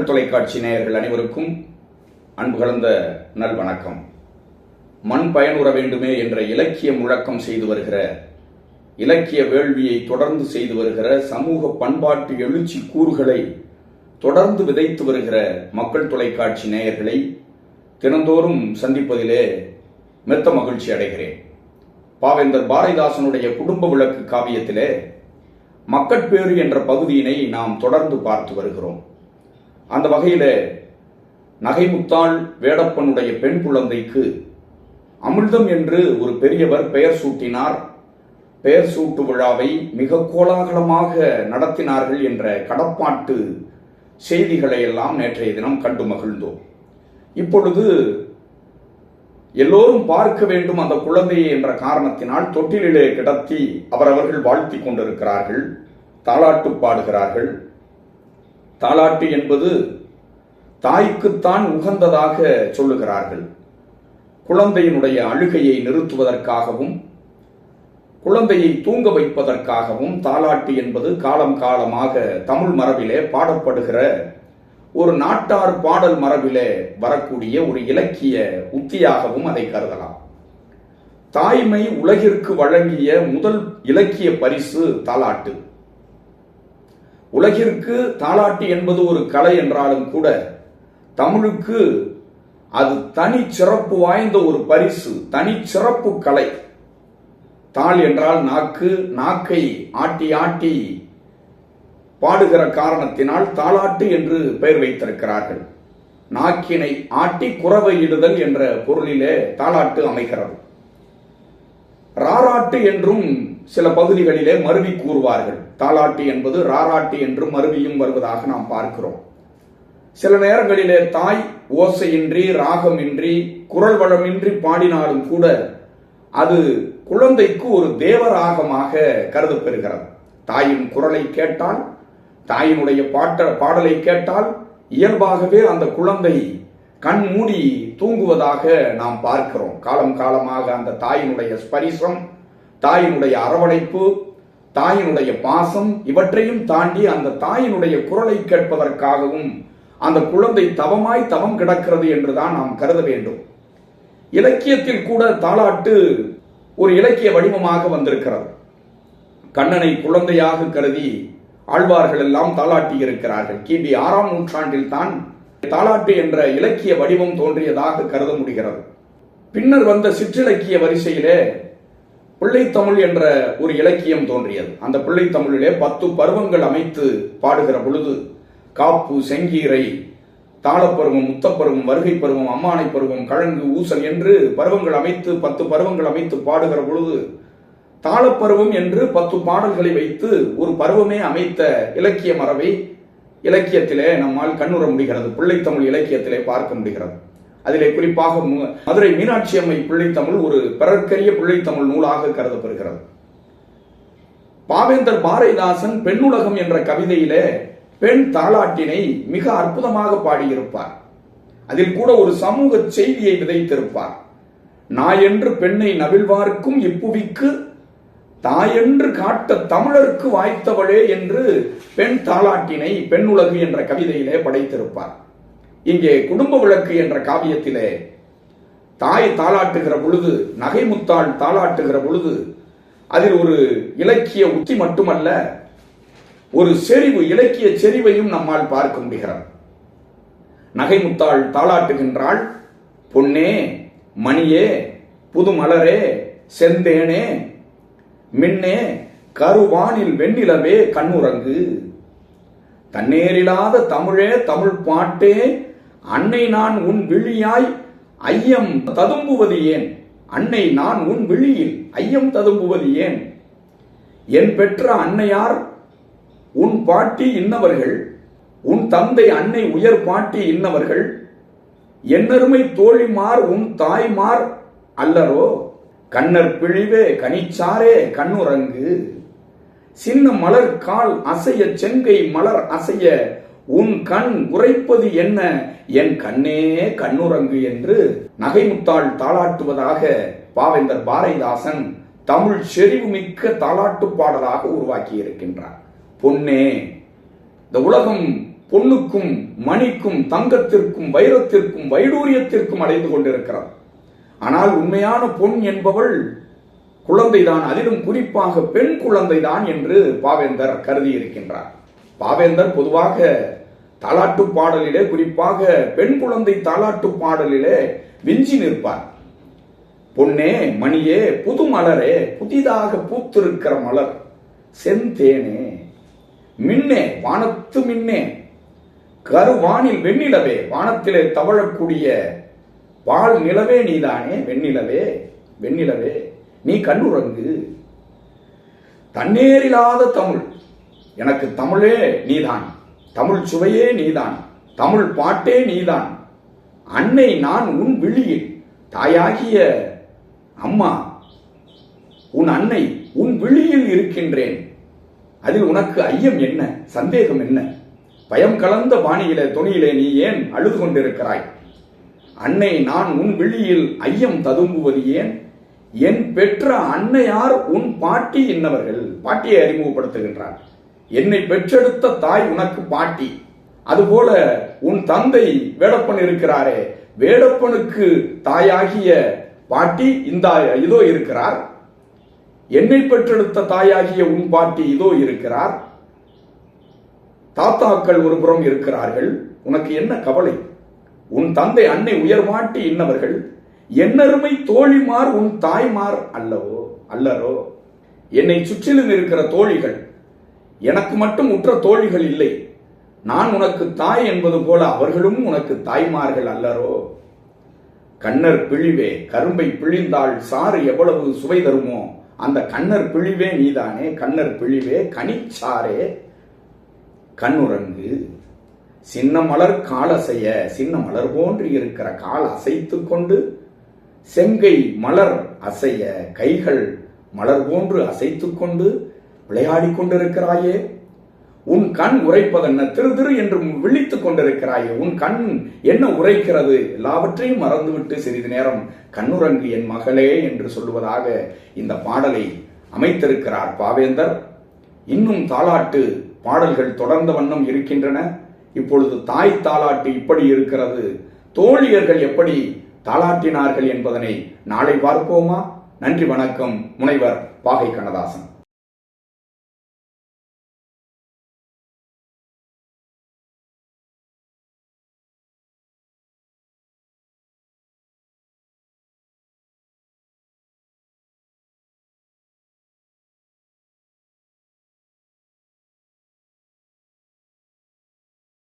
மக்கள் தொலைக்காட்சி நேயர்கள் அனைவருக்கும் அன்பு கலந்த நல்வணக்கம். மண் பயனுற வேண்டுமே என்ற இலக்கிய முழக்கம் செய்து வருகிற, இலக்கிய வேள்வியை தொடர்ந்து செய்து வருகிற, சமூக பண்பாட்டு எழுச்சி கூறுகளை தொடர்ந்து விதைத்து வருகிற மக்கள் தொலைக்காட்சி நேயர்களை தினந்தோறும் சந்திப்பதிலே மெத்த மகிழ்ச்சி அடைகிறேன். பாவேந்தர் பாரதிதாசனுடைய குடும்ப விளக்கு காவியத்திலே மக்கட்பேறு என்ற பகுதியினை நாம் தொடர்ந்து பார்த்து வருகிறோம். அந்த வகையில நகைமுத்தாள் வேடப்பனுடைய பெண் குழந்தைக்கு அமிர்தம் என்று ஒரு பெரியவர் பெயர் சூட்டினார். பெயர் சூட்டு விழாவை மிக கோலாகலமாக நடத்தினார்கள் என்ற கடப்பாட்டு செய்திகளை எல்லாம் நேற்றைய தினம் கண்டு மகிழ்ந்தோம். இப்பொழுது எல்லோரும் பார்க்க வேண்டும் அந்த குழந்தையை என்ற காரணத்தினால் தொட்டிலே கிடத்தி அவரவர்கள் வாழ்த்தி கொண்டிருக்கிறார்கள், தாலாட்டு பாடுகிறார்கள். தாலாட்டு என்பது தாய்க்குத்தான் உகந்ததாக சொல்லுகிறார்கள். குழந்தையினுடைய அழுகையை நிறுத்துவதற்காகவும் குழந்தையை தூங்க வைப்பதற்காகவும் தாலாட்டு என்பது காலம் காலமாக தமிழ் மரபிலே பாடப்படுகிற ஒரு நாட்டார் பாடல் மரபிலே வரக்கூடிய ஒரு இலக்கிய உத்தியாகவும் அதை கருதலாம். தாய்மை உலகிற்கு வழங்கிய முதல் இலக்கிய பரிசு தாலாட்டு. உலகிற்கு தாலாட்டு என்பது ஒரு கலை என்றாலும் கூட தமிழுக்கு அது தனி சிறப்பு வாய்ந்த ஒரு பரிசு, தனி சிறப்பு கலை. தாள் என்றால் நாக்கு, நாக்கை ஆட்டி ஆட்டி பாடுகிற காரணத்தினால் தாலாட்டு என்று பெயர் வைத்திருக்கிறார்கள். நாக்கினை ஆட்டி குரவை இடுதல் என்ற பொருளிலே தாலாட்டு அமைகிறது. ராராட்டு என்றும் சில பகுதிகளிலே மருவி கூறுவார்கள். தாலாட்டு என்பது ராராட்டு என்று மருவியும் வருவதாக நாம் பார்க்கிறோம். சில நேரங்களிலே தாய் ஓசையின்றி, ராகமின்றி, குரல் வளமின்றி பாடினாலும் கூட அது குழந்தைக்கு ஒரு தேவராகமாக கருதப்பெறுகிறது. தாயின் குரலை கேட்டால், தாயினுடைய பாடலை கேட்டால் இயல்பாகவே அந்த குழந்தை கண் மூடி தூங்குவதாக நாம் பார்க்கிறோம். காலம் காலமாக அந்த தாயினுடைய ஸ்பரிசம், தாயினுடைய அரவணைப்பு, தாயினுடைய பாசம் இவற்றையும் தாண்டி அந்த தாயினுடைய குரலை கேட்பதற்காகவும் அந்த குழந்தை தவம் கிடக்கிறது என்றுதான் நாம் கருத வேண்டும். இலக்கியத்தில் கூட தாலாட்டு ஒரு இலக்கிய வடிவமாக வந்திருக்கிறது. கண்ணனை குழந்தையாக கருதி ஆழ்வார்கள் எல்லாம் தாலாட்டி இருக்கிறார்கள். கிபி 6ஆம் நூற்றாண்டில் தான் தாலாட்டு என்ற இலக்கிய வடிவம் தோன்றியதாக கருத முடிகிறது. பின்னர் வந்த சிற்றிலக்கிய வரிசையிலே பிள்ளைத்தமிழ் என்ற ஒரு இலக்கியம் தோன்றியது. அந்த பிள்ளைத்தமிழிலே 10 பருவங்கள் அமைத்து பாடுகிற பொழுது காப்பு, செங்கீரை, தாளப்பருவம், முத்தப்பருவம், வருகை பருவம், அம்மானை பருவம், கழங்கு, ஊசல் என்று பருவங்கள் அமைத்து 10 பருவங்கள் அமைத்து பாடுகிற பொழுது தாளப்பருவம் என்று 10 பாடல்களை வைத்து ஒரு பருவமே அமைத்த இலக்கிய மரபை இலக்கியத்திலே நம்மால் கண்ணுற முடிகிறது. பிள்ளைத்தமிழ் இலக்கியத்திலே பார்க்க முடிகிறது. அதிலே குறிப்பாக மதுரை மீனாட்சி அம்மை பிள்ளைத்தமிழ் ஒரு பிறர்க்கரிய பிள்ளைத்தமிழ் நூலாக கருதப்படுகிறது. பாவேந்தர் பாரதிதாசன் பெண்ணுலகம் என்ற கவிதையிலே பெண் தாலாட்டினை மிக அற்புதமாக பாடியிருப்பார். அதில் கூட ஒரு சமூக செய்தியை விதைத்திருப்பார். நாயென்று பெண்ணை நவிழ்வார்க்கும் இப்புவிக்கு தாயென்று காட்ட தமிழருக்கு வாய்த்தவளே என்று பெண் தாலாட்டினை பெண்ணுலகு என்ற கவிதையிலே படைத்திருப்பார். இங்கே குடும்ப விளக்கு என்ற காவியத்திலே தாய் தாலாட்டுகிற பொழுது, நகைமுத்தாள் தாலாட்டுகிற பொழுது அதில் ஒரு இலக்கிய உத்தி மட்டுமல்ல, ஒரு செறிவு, இலக்கிய செறிவையும் நம்மால் பார்க்க முடிகிறது. நகைமுத்தாள் தாலாட்டுகின்றாள். பொன்னே, மணியே, புதுமலரே, செந்தேனே, மின்னே, கருவானில் வெண்ணிலவே கண்ணுறங்கு, தன்னேரில்லாத தமிழே, தமிழ் பாட்டே, அன்னை நான் உன் விழியாய் ஐயம் ததும்புவது ஏன்? அன்னை நான் உன் விழியில் ஐயம் ததும்புவது ஏன்? என் பெற்ற அன்னையார் உன் பாட்டி இன்னவர்கள், உன் தந்தை அன்னை உயர் பாட்டி இன்னவர்கள், என்னருமை தோழிமார் உன் தாய்மார் அல்லரோ? கண்ணர் பிழிவே கனிச்சாரே கண்ணுறங்கு, சின்ன மலர் கால் அசைய செங்கை மலர் அசைய உன் கண் உரைப்பது என்ன? என் கண்ணே கண்ணுறங்கு என்று நகைமுத்தாள் தாளாட்டுவதாக பாவேந்தர் பாரதிதாசன் தமிழ் செறிவு மிக்க தாலாட்டு பாடலாக உருவாக்கி இருக்கின்றார். பொன்னே, இந்த உலகம் பொன்னுக்கும் மணிக்கும் தங்கத்திற்கும் வைரத்திற்கும் வைடூரியத்திற்கும் அடைந்து கொண்டிருக்கிறார். ஆனால் உண்மையான பொன் என்பவள் குழந்தைதான், அதிலும் குறிப்பாக பெண் குழந்தைதான் என்று பாவேந்தர் கருதி இருக்கின்றார். பாவேந்தர் பொதுவாக தாலாட்டு பாடலிலே, குறிப்பாக பெண் குழந்தை தாலாட்டு பாடலிலே விஞ்சி நிற்பார். பொன்னே மணியே புது மலரே, புதிதாக பூத்திருக்கிற மலர், செந்தேனே மின்னே வானத்து மின்னே, கருவானில் வெண்ணிலவே, வானத்திலே தவழக்கூடிய வால் நிலவே நீதானே, வெண்ணிலவே வெண்ணிலவே நீ கண்ணுறங்கு. தன்னேரில்லாத தமிழ், எனக்கு தமிழே நீதான், தமிழ் சுவையே நீதான், தமிழ் பாட்டே நீதான். அன்னை நான் உன் விழியில், தாயாகிய அம்மா உன் அன்னை உன் விழியில் இருக்கின்றேன். அதில் உனக்கு ஐயம் என்ன, சந்தேகம் என்ன? பயம் கலந்த பாணியிலே தொனியிலே நீ ஏன் அழுது கொண்டிருக்கிறாய்? அன்னை நான் உன் விழியில் ஐயம் ததும்புவது ஏன்? என் பெற்ற அன்னையார் உன் பாட்டி என்னவர்கள்? பாட்டியை அறிமுகப்படுத்துகின்றார். என்னை பெற்றெடுத்த தாய் உனக்கு பாட்டி, அதுபோல உன் தந்தை வேடப்பன் இருக்கிறாரே, வேடப்பனுக்கு தாயாகிய பாட்டி இந்த இதோ இருக்கிறார். என்னை பெற்றெடுத்த தாயாகிய உன் பாட்டி இதோ இருக்கிறார். தாத்தாக்கள் ஒரு புறம் இருக்கிறார்கள். உனக்கு என்ன கவலை? உன் தந்தை அன்னை உயர்வாட்டி இன்னவர்கள், என்னருமை தோழிமார் உன் தாய்மார் அல்லவோ அல்லரோ? என்னை சுற்றிலும் இருக்கிற தோழிகள் எனக்கு மட்டும் உற்ற தோழிகள் இல்லை. நான் உனக்கு தாய் என்பது போல அவர்களும் உனக்கு தாய்மார்கள் அல்லரோ? கண்ணர் பிழிவே, கரும்பை பிழிந்தால் சாறு எவ்வளவு சுவை தருமோ அந்த கண்ணர் பிழிவே நீதானே, கண்ணர் பிழிவே கனிச்சாரே கண்ணுறங்கு. சின்ன மலர் காலசைய, சின்ன மலர் போன்று இருக்கிற கால் அசைத்து கொண்டு, செங்கை மலர் அசைய கைகள் மலர் போன்று அசைத்து கொண்டு விளையாடி கொண்டிருக்கிறாயே. உன் கண் உரைப்பதென்ன, திரு திரு என்று விழித்துக் கொண்டிருக்கிறாயே. உன் கண் என்ன உரைக்கிறது? எல்லாவற்றையும் மறந்துவிட்டு சிறிது நேரம் கண்ணுறங்கு என் மகளே என்று சொல்லுவதாக இந்த பாடலை அமைத்திருக்கிறார் பாவேந்தர். இன்னும் தாலாட்டு பாடல்கள் தொடர்ந்த வண்ணம் இருக்கின்றன. இப்பொழுது தாய் தாலாட்டு இப்படி இருக்கிறது, தோழியர்கள் எப்படி தாலாட்டினார்கள் என்பதனை நாளை பார்ப்போமா? நன்றி, வணக்கம். முனைவர் பாகை கண்ணதாசன்.